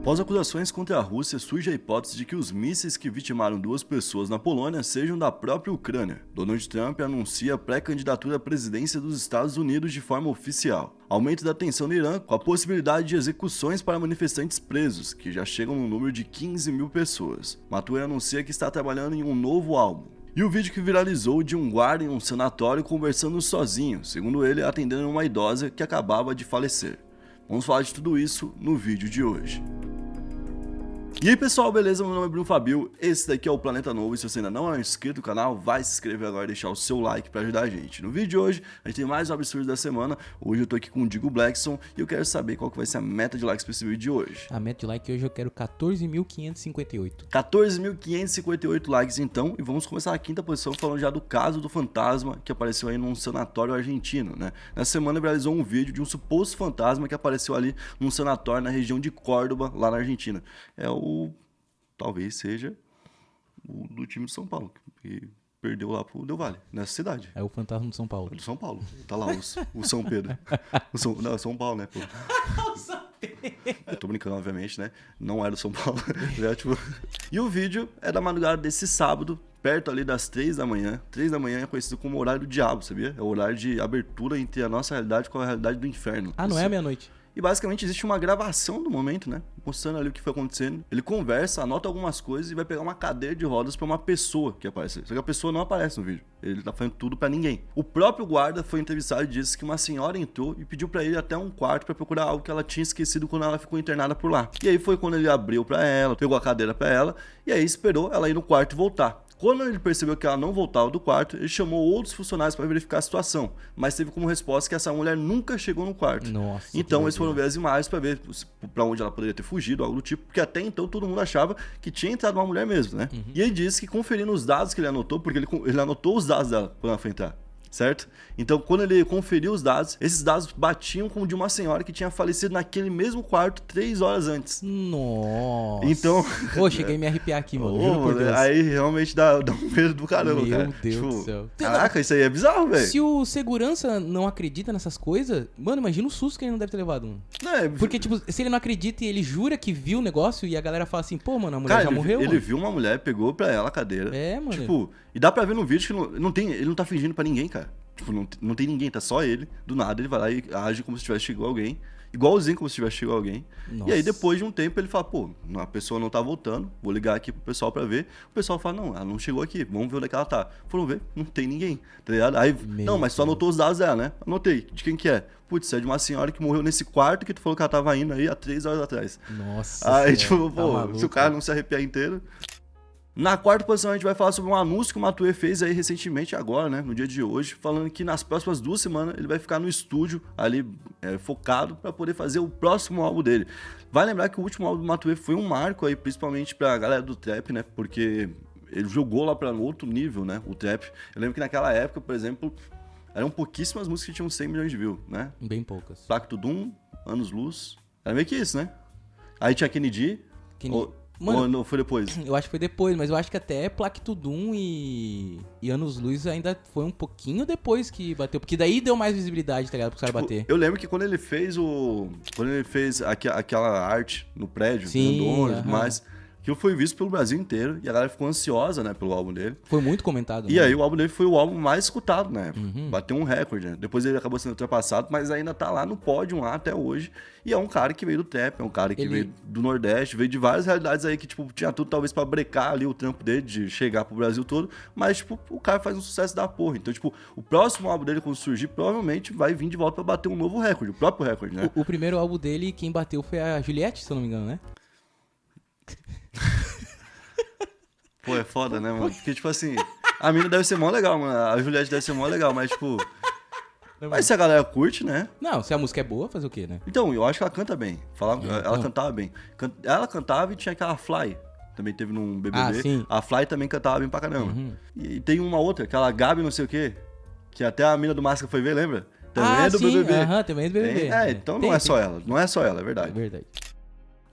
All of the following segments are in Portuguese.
Após acusações contra a Rússia, surge a hipótese de que os mísseis que vitimaram 2 pessoas na Polônia sejam da própria Ucrânia. Donald Trump anuncia a pré-candidatura à presidência dos Estados Unidos de forma oficial. Aumento da tensão no Irã com a possibilidade de execuções para manifestantes presos, que já chegam no número de 15 mil pessoas. Matue anuncia que está trabalhando em um novo álbum. E o vídeo que viralizou de um guarda em um sanatório conversando sozinho, segundo ele, atendendo uma idosa que acabava de falecer. Vamos falar de tudo isso no vídeo de hoje. E aí pessoal, beleza? Meu nome é Bruno Fabio, esse daqui é o Planeta Novo e se você ainda não é inscrito no canal, vai se inscrever agora e deixar o seu like pra ajudar a gente. No vídeo de hoje, a gente tem mais um absurdo da semana. Hoje eu tô aqui com o Digo Blackson e eu quero saber qual que vai ser a meta de likes pra esse vídeo de hoje. A meta de like hoje eu quero 14.558. 14.558 likes então, e vamos começar na quinta posição falando já do caso do fantasma que apareceu aí num sanatório argentino, né? Nessa semana viralizou um vídeo de um suposto fantasma que apareceu ali num sanatório na região de Córdoba, lá na Argentina. Talvez seja o do time de São Paulo, que perdeu lá pro Del Valle, nessa cidade. É o fantasma de São Paulo. É do São Paulo. Tá lá o São Pedro. Não, é São Paulo, né, pô? O São Pedro. Eu tô brincando, obviamente, né? Não é do São Paulo. E o vídeo é da madrugada desse sábado, perto ali das 3 da manhã. 3 da manhã é conhecido como horário do diabo, sabia? É o horário de abertura entre a nossa realidade com a realidade do inferno. Ah, não é meia-noite? E basicamente existe uma gravação do momento, né? Mostrando ali o que foi acontecendo. Ele conversa, anota algumas coisas e vai pegar uma cadeira de rodas pra uma pessoa que aparece. Só que a pessoa não aparece no vídeo. Ele tá fazendo tudo pra ninguém. O próprio guarda foi entrevistado e disse que uma senhora entrou e pediu pra ele até um quarto pra procurar algo que ela tinha esquecido quando ela ficou internada por lá. E aí foi quando ele abriu pra ela, pegou a cadeira pra ela e aí esperou ela ir no quarto e voltar. Quando ele percebeu que ela não voltava do quarto, ele chamou outros funcionários para verificar a situação, mas teve como resposta que essa mulher nunca chegou no quarto. Nossa, então eles foram ver as imagens para ver para onde ela poderia ter fugido, algo do tipo, porque até então todo mundo achava que tinha entrado uma mulher mesmo, né? E ele disse que conferindo os dados que ele anotou, porque ele anotou os dados dela quando ela foi entrar. Certo? Então, quando ele conferiu os dados, esses dados batiam com o de uma senhora que tinha falecido naquele mesmo quarto 3 horas antes. Nossa. Então... Pô, cheguei a me arrepiar aqui, mano. Juro por Deus. Aí realmente dá um medo do caramba, Meu cara. Meu Deus do céu. Caraca, isso aí é bizarro, velho. Se o segurança não acredita nessas coisas, mano, imagina o susto que ele não deve ter levado, mano. Porque, tipo, se ele não acredita e ele jura que viu o negócio e a galera fala assim, pô, mano, a mulher já morreu, ele mano. viu uma mulher, pegou pra ela a cadeira. É, mano. Tipo, e dá pra ver no vídeo que ele não tá fingindo pra ninguém, cara. Tipo, não tem ninguém, tá só ele. Do nada ele vai lá e age como se tivesse chegado alguém. Igualzinho como se tivesse chegado alguém. Nossa. E aí depois de um tempo ele fala, pô, a pessoa não tá voltando, vou ligar aqui pro pessoal pra ver. O pessoal fala, não, ela não chegou aqui, vamos ver onde é que ela tá. Foram ver, não tem ninguém, tá ligado? Aí, não, mas só anotou os dados dela, né? Anotei, de quem que é? Putz, é de uma senhora que morreu nesse quarto que tu falou que ela tava indo aí há 3 horas atrás. Nossa. Aí, tipo, tá pô, maluco. se o cara não se arrepiar inteiro... Na quarta posição a gente vai falar sobre um anúncio que o Matue fez aí recentemente agora, né, no dia de hoje, falando que nas próximas 2 semanas ele vai ficar no estúdio ali focado para poder fazer o próximo álbum dele. Vai lembrar que o último álbum do Matue foi um marco aí, principalmente pra galera do trap, né, porque ele jogou lá para outro nível, né, o trap. Eu lembro que naquela época, por exemplo, eram pouquíssimas músicas que tinham 100 milhões de views, né? Bem poucas. Pacto Doom, Anos Luz, era meio que isso, né? Aí tinha Kennedy. Mano, ou não foi depois? Eu acho que foi depois, mas eu acho que até Placto Doom e Anos Luz ainda foi um pouquinho depois que bateu. Porque daí deu mais visibilidade, tá ligado? Pro cara bater. Eu lembro que quando ele fez aquela arte no prédio, sim, mas aquilo foi visto pelo Brasil inteiro e a galera ficou ansiosa, né, pelo álbum dele. Foi muito comentado. E aí o álbum dele foi o álbum mais escutado na época. Bateu um recorde, né? Depois ele acabou sendo ultrapassado, mas ainda tá lá no pódio lá até hoje. E é um cara que veio do trap, é um cara que veio do Nordeste, veio de várias realidades aí que, tipo, tinha tudo talvez pra brecar ali o trampo dele, de chegar pro Brasil todo, mas, tipo, o cara faz um sucesso da porra. Então, tipo, o próximo álbum dele, quando surgir, provavelmente vai vir de volta pra bater um novo recorde, o próprio recorde, né? O primeiro álbum dele, quem bateu foi a Juliette, se eu não me engano, né? Pô, é foda, né, mano? Porque, tipo assim, a mina deve ser mó legal, mano. A Juliette deve ser mó legal, mas, tipo... Mas se a galera curte, né? Não, se a música é boa, fazer o quê, né? Então, eu acho que ela canta bem. Ela cantava bem. Ela cantava e tinha aquela Fly. Também teve num BBB. Ah, sim. A Fly também cantava bem pra caramba. E tem uma outra, aquela Gabi não sei o quê, que até a mina do Máscara foi ver, lembra? Também é do sim. BBB. Também é do BBB. Então não é só ela. Não é só ela, é verdade. É verdade.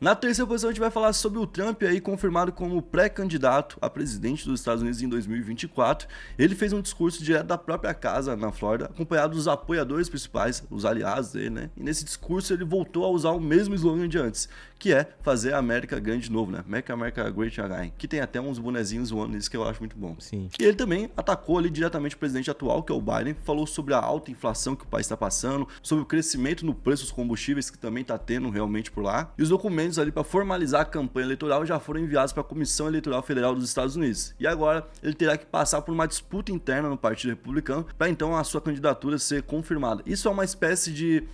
Na terceira posição a gente vai falar sobre o Trump aí confirmado como pré-candidato a presidente dos Estados Unidos em 2024. Ele fez um discurso direto da própria casa na Flórida, acompanhado dos apoiadores principais, os aliados dele, né? E nesse discurso ele voltou a usar o mesmo slogan de antes, que é fazer a América grande de novo, né? Make America Great Again, que tem até uns bonezinhos zoando isso que eu acho muito bom. Sim. E ele também atacou ali diretamente o presidente atual, que é o Biden, falou sobre a alta inflação que o país está passando, sobre o crescimento no preço dos combustíveis que também está tendo realmente por lá. E os documentos ali para formalizar a campanha eleitoral já foram enviados para a Comissão Eleitoral Federal dos Estados Unidos. E agora ele terá que passar por uma disputa interna no Partido Republicano para então a sua candidatura ser confirmada. Isso é uma espécie de,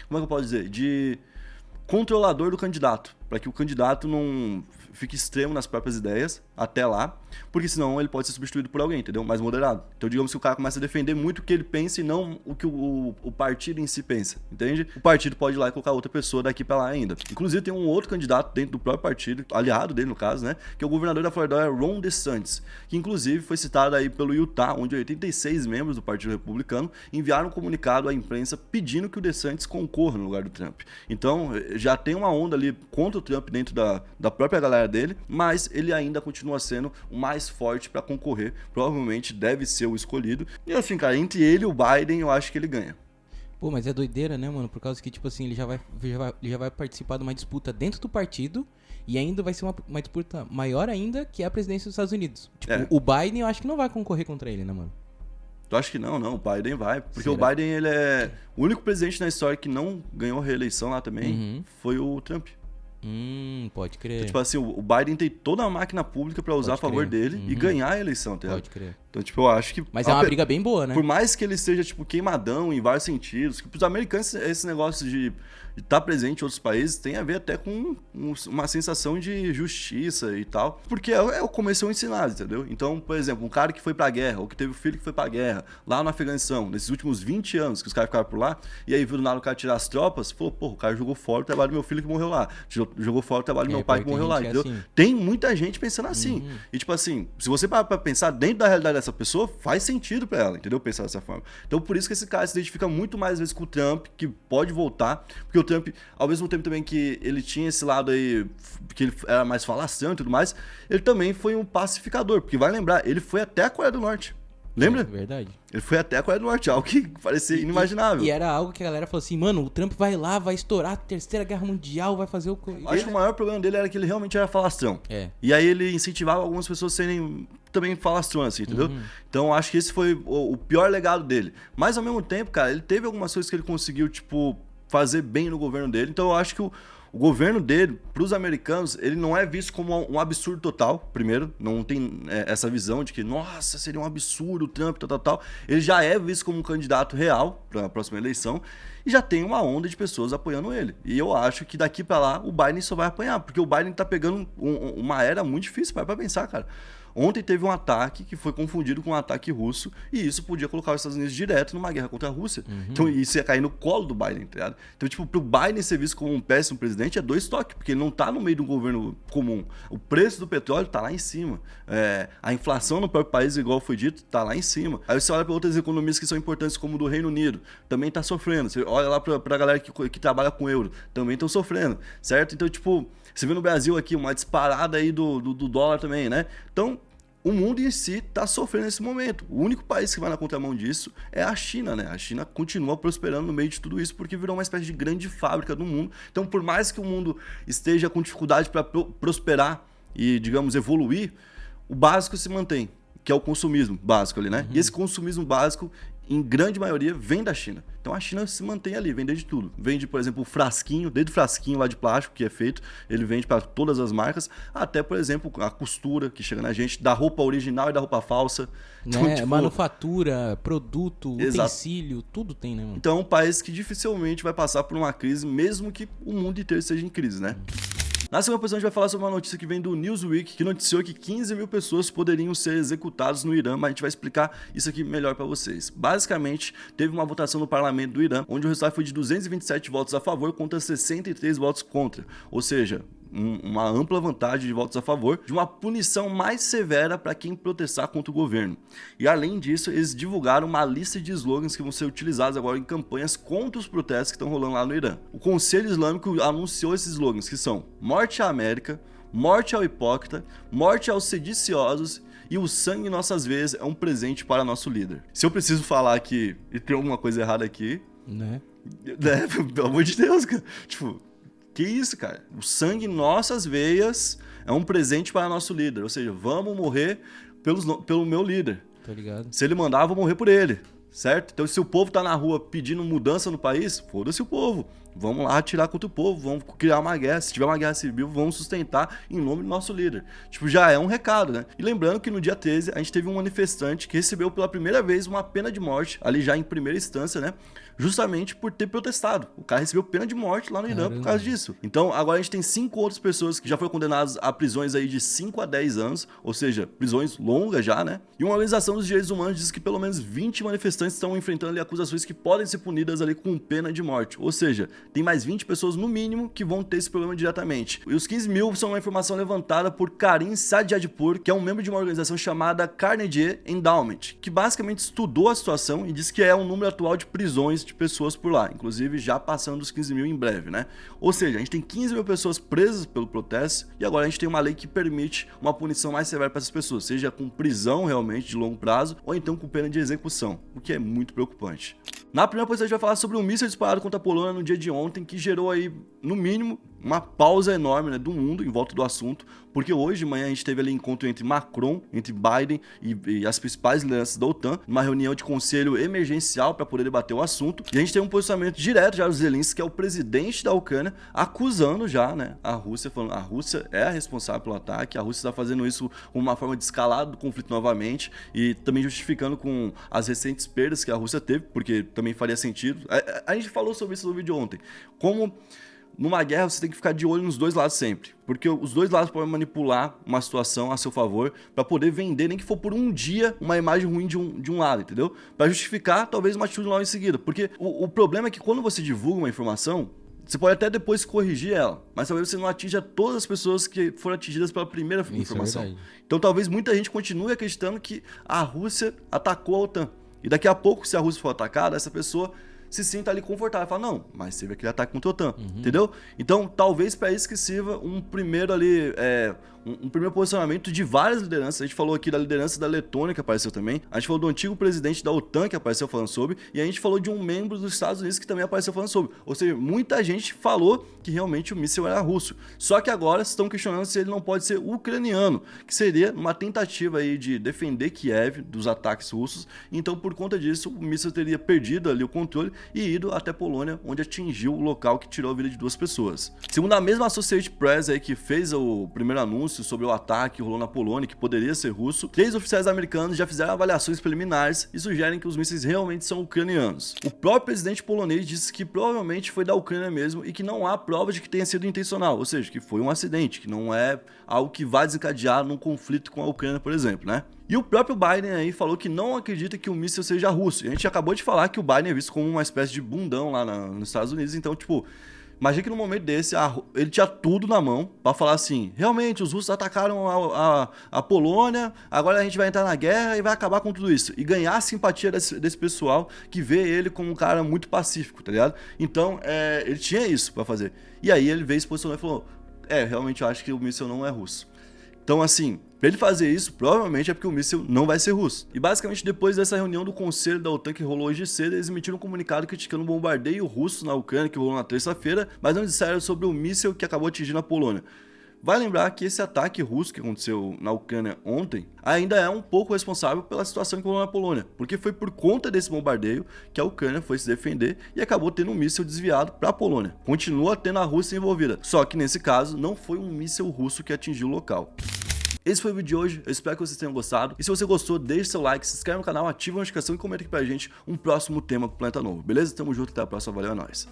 como é que eu posso dizer, de controlador do candidato, para que o candidato não fique extremo nas próprias ideias até lá, porque senão ele pode ser substituído por alguém, entendeu? Mais moderado. Então digamos que o cara começa a defender muito o que ele pensa e não o que o partido em si pensa, entende? O partido pode ir lá e colocar outra pessoa daqui para lá ainda. Inclusive tem um outro candidato dentro do próprio partido, aliado dele no caso, né? Que é o governador da Flórida, Ron DeSantis, que inclusive foi citado aí pelo Utah, onde 86 membros do Partido Republicano enviaram um comunicado à imprensa pedindo que o DeSantis concorra no lugar do Trump. Então já tem uma onda ali contra o Trump dentro da própria galera dele, mas ele ainda continua sendo o mais forte para concorrer, provavelmente deve ser o escolhido. E assim, cara, entre ele e o Biden, eu acho que ele ganha. Pô, mas é doideira, né, mano? Por causa que, tipo assim, ele já vai participar de uma disputa dentro do partido e ainda vai ser uma disputa maior ainda, que é a presidência dos Estados Unidos. Tipo, o Biden eu acho que não vai concorrer contra ele, né, mano? Tu acha que não? Não, o Biden vai. Porque será? O Biden, ele é o único presidente na história que não ganhou reeleição lá também, foi o Trump. Pode crer. Então, tipo assim, o Biden tem toda a máquina pública pra usar a favor dele e ganhar a eleição, tá? Pode crer. Então, tipo, eu acho que... Mas é uma briga bem boa, né? Por mais que ele seja, tipo, queimadão em vários sentidos, que pros americanos esse negócio de estar presente em outros países tem a ver até com uma sensação de justiça e tal, porque é o como eles são ensinados, entendeu? Então, por exemplo, um cara que foi pra guerra, ou que teve um filho que foi pra guerra, lá no Afeganistão, nesses últimos 20 anos que os caras ficaram por lá, e aí viu do nada o cara tirar as tropas, falou, pô, o cara jogou fora o trabalho do meu filho que morreu lá, jogou fora o trabalho do meu pai que morreu lá, entendeu? Assim. Tem muita gente pensando assim. E tipo assim, se você parar pra pensar dentro da realidade dessa pessoa, faz sentido pra ela, entendeu? Pensar dessa forma. Então por isso que esse cara se identifica muito mais vezes com o Trump, que pode voltar, porque o Trump, ao mesmo tempo também que ele tinha esse lado aí, que ele era mais falastrão e tudo mais, ele também foi um pacificador, porque vai lembrar, ele foi até a Coreia do Norte. Lembra? É verdade. Ele foi até a Coreia do Norte, algo que parecia inimaginável. E era algo que a galera falou assim, mano, o Trump vai lá, vai estourar a Terceira Guerra Mundial, vai fazer o... Acho que o maior problema dele era que ele realmente era falastrão. E aí ele incentivava algumas pessoas a serem também falastrões, assim, entendeu? Então acho que esse foi o pior legado dele. Mas ao mesmo tempo, cara, ele teve algumas coisas que ele conseguiu, tipo, fazer bem no governo dele. Então eu acho que o governo dele, para os americanos, ele não é visto como um absurdo total, primeiro. Não tem essa visão de que, nossa, seria um absurdo o Trump, tal. Ele já é visto como um candidato real para a próxima eleição e já tem uma onda de pessoas apoiando ele. E eu acho que daqui para lá o Biden só vai apanhar, porque o Biden tá pegando uma era muito difícil, para pensar, cara. Ontem teve um ataque que foi confundido com um ataque russo e isso podia colocar os Estados Unidos direto numa guerra contra a Rússia. Então isso ia cair no colo do Biden, tá ligado? Então, tipo, pro Biden ser visto como um péssimo presidente é dois toques, porque ele não tá no meio de um governo comum. O preço do petróleo tá lá em cima. A inflação no próprio país, igual foi dito, tá lá em cima. Aí você olha para outras economias que são importantes, como o do Reino Unido, também tá sofrendo. Você olha lá pra galera que trabalha com euro, também estão sofrendo, certo? Então, tipo, você vê no Brasil aqui uma disparada aí do dólar também, né? Então, o mundo em si está sofrendo nesse momento. O único país que vai na contramão disso é a China, né? A China continua prosperando no meio de tudo isso porque virou uma espécie de grande fábrica do mundo. Então, por mais que o mundo esteja com dificuldade para prosperar e, digamos, evoluir, o básico se mantém, que é o consumismo básico ali, né? E esse consumismo básico, em grande maioria, vem da China. Então a China se mantém ali, vende de tudo. Vende, por exemplo, o frasquinho, desde o frasquinho lá de plástico que é feito, ele vende para todas as marcas, até, por exemplo, a costura que chega na gente, da roupa original e da roupa falsa. Então, tipo, manufatura, produto, utensílio, tudo tem, né, mano? Então é um país que dificilmente vai passar por uma crise, mesmo que o mundo inteiro esteja em crise, né? Na segunda posição, a gente vai falar sobre uma notícia que vem do Newsweek, que noticiou que 15 mil pessoas poderiam ser executadas no Irã, mas a gente vai explicar isso aqui melhor para vocês. Basicamente, teve uma votação no parlamento do Irã, onde o resultado foi de 227 votos a favor contra 63 votos contra. Ou seja, uma ampla vantagem de votos a favor de uma punição mais severa para quem protestar contra o governo. E além disso, eles divulgaram uma lista de slogans que vão ser utilizados agora em campanhas contra os protestos que estão rolando lá no Irã. O Conselho Islâmico anunciou esses slogans que são: morte à América, morte ao hipócrita, morte aos sediciosos e o sangue em nossas veias é um presente para nosso líder. Se eu preciso falar aqui e tem alguma coisa errada aqui, né? Pelo amor de Deus, cara. Tipo, que isso, cara? O sangue em nossas veias é um presente para nosso líder. Ou seja, vamos morrer pelo meu líder. Tô ligado. Se ele mandar, eu vou morrer por ele. Certo? Então, se o povo tá na rua pedindo mudança no país, foda-se o povo. Vamos lá atirar contra o povo, vamos criar uma guerra. Se tiver uma guerra civil, vamos sustentar em nome do nosso líder. Tipo, já é um recado, né? E lembrando que no dia 13, a gente teve um manifestante que recebeu pela primeira vez uma pena de morte, ali já em primeira instância, né? Justamente por ter protestado. O cara recebeu pena de morte lá no Irã por causa disso. Então, agora a gente tem 5 outras pessoas que já foram condenadas a prisões aí de 5 a 10 anos, ou seja, prisões longas já, né? E uma organização dos direitos humanos diz que pelo menos 20 manifestantes estão enfrentando ali acusações que podem ser punidas ali com pena de morte. Ou seja, tem mais 20 pessoas no mínimo que vão ter esse problema diretamente. E os 15 mil são uma informação levantada por Karim Sadyadpur, que é um membro de uma organização chamada Carnegie Endowment, que basicamente estudou a situação e diz que é o número atual de prisões de pessoas por lá, inclusive já passando dos 15 mil em breve, né? Ou seja, a gente tem 15 mil pessoas presas pelo protesto e agora a gente tem uma lei que permite uma punição mais severa para essas pessoas, seja com prisão realmente de longo prazo ou então com pena de execução, o que é muito preocupante. Na primeira posição a gente vai falar sobre um míssil disparado contra a Polônia no dia de ontem, que gerou aí, no mínimo, uma pausa enorme, né, do mundo em volta do assunto, porque hoje de manhã a gente teve ali encontro entre Macron, entre Biden e as principais lideranças da OTAN, uma reunião de conselho emergencial para poder debater o assunto, e a gente tem um posicionamento direto já do Zelensky, que é o presidente da Ucrânia, acusando já, né, a Rússia, falando a Rússia é a responsável pelo ataque, a Rússia está fazendo isso como uma forma de escalar do conflito novamente, e também justificando com as recentes perdas que a Rússia teve, porque também faria sentido. A gente falou sobre isso no vídeo ontem, como numa guerra você tem que ficar de olho nos dois lados sempre, porque os dois lados podem manipular uma situação a seu favor para poder vender, nem que for por um dia, uma imagem ruim de um lado, entendeu? Para justificar talvez uma atitude logo em seguida, porque o problema é que quando você divulga uma informação, você pode até depois corrigir ela, mas talvez você não atinja todas as pessoas que foram atingidas pela primeira informação. É então talvez muita gente continue acreditando que a Rússia atacou a OTAN, e daqui a pouco, se a Rússia for atacada, essa pessoa se sinta ali confortável, fala, não, mas teve aquele ataque contra a OTAN, entendeu? Então, talvez para isso que sirva um primeiro ali, um primeiro posicionamento de várias lideranças. A gente falou aqui da liderança da Letônia, que apareceu também, a gente falou do antigo presidente da OTAN, que apareceu falando sobre, e a gente falou de um membro dos Estados Unidos que também apareceu falando sobre. Ou seja, muita gente falou que realmente o míssil era russo. Só que agora estão questionando se ele não pode ser ucraniano, que seria uma tentativa aí de defender Kiev dos ataques russos. Então, por conta disso, o míssil teria perdido ali o controle e ido até Polônia, onde atingiu o local que tirou a vida de 2 pessoas. Segundo a mesma Associated Press aí, que fez o primeiro anúncio sobre o ataque que rolou na Polônia, que poderia ser russo, 3 oficiais americanos já fizeram avaliações preliminares e sugerem que os mísseis realmente são ucranianos. O próprio presidente polonês disse que provavelmente foi da Ucrânia mesmo e que não há prova de que tenha sido intencional, ou seja, que foi um acidente, que não é algo que vai desencadear num conflito com a Ucrânia, por exemplo, né? E o próprio Biden aí falou que não acredita que o míssil seja russo. E a gente acabou de falar que o Biden é visto como uma espécie de bundão lá nos Estados Unidos. Então, tipo, imagina que no momento desse ele tinha tudo na mão pra falar assim, realmente, os russos atacaram a Polônia, agora a gente vai entrar na guerra e vai acabar com tudo isso. E ganhar a simpatia desse pessoal que vê ele como um cara muito pacífico, tá ligado? Então, ele tinha isso pra fazer. E aí ele veio se posicionou e falou, realmente eu acho que o míssil não é russo. Então, assim, pra ele fazer isso, provavelmente é porque o míssil não vai ser russo. E basicamente, depois dessa reunião do Conselho da OTAN que rolou hoje cedo, eles emitiram um comunicado criticando o bombardeio russo na Ucrânia que rolou na terça-feira, mas não disseram sobre o míssil que acabou atingindo a Polônia. Vai lembrar que esse ataque russo que aconteceu na Ucrânia ontem ainda é um pouco responsável pela situação que rolou na Polônia, porque foi por conta desse bombardeio que a Ucrânia foi se defender e acabou tendo um míssil desviado para a Polônia. Continua tendo a Rússia envolvida, só que nesse caso não foi um míssil russo que atingiu o local. Esse foi o vídeo de hoje, eu espero que vocês tenham gostado. E se você gostou, deixe seu like, se inscreve no canal, ativa a notificação e comenta aqui pra gente um próximo tema pro Planeta Novo, beleza? Tamo junto, até a próxima, valeu, é nóis.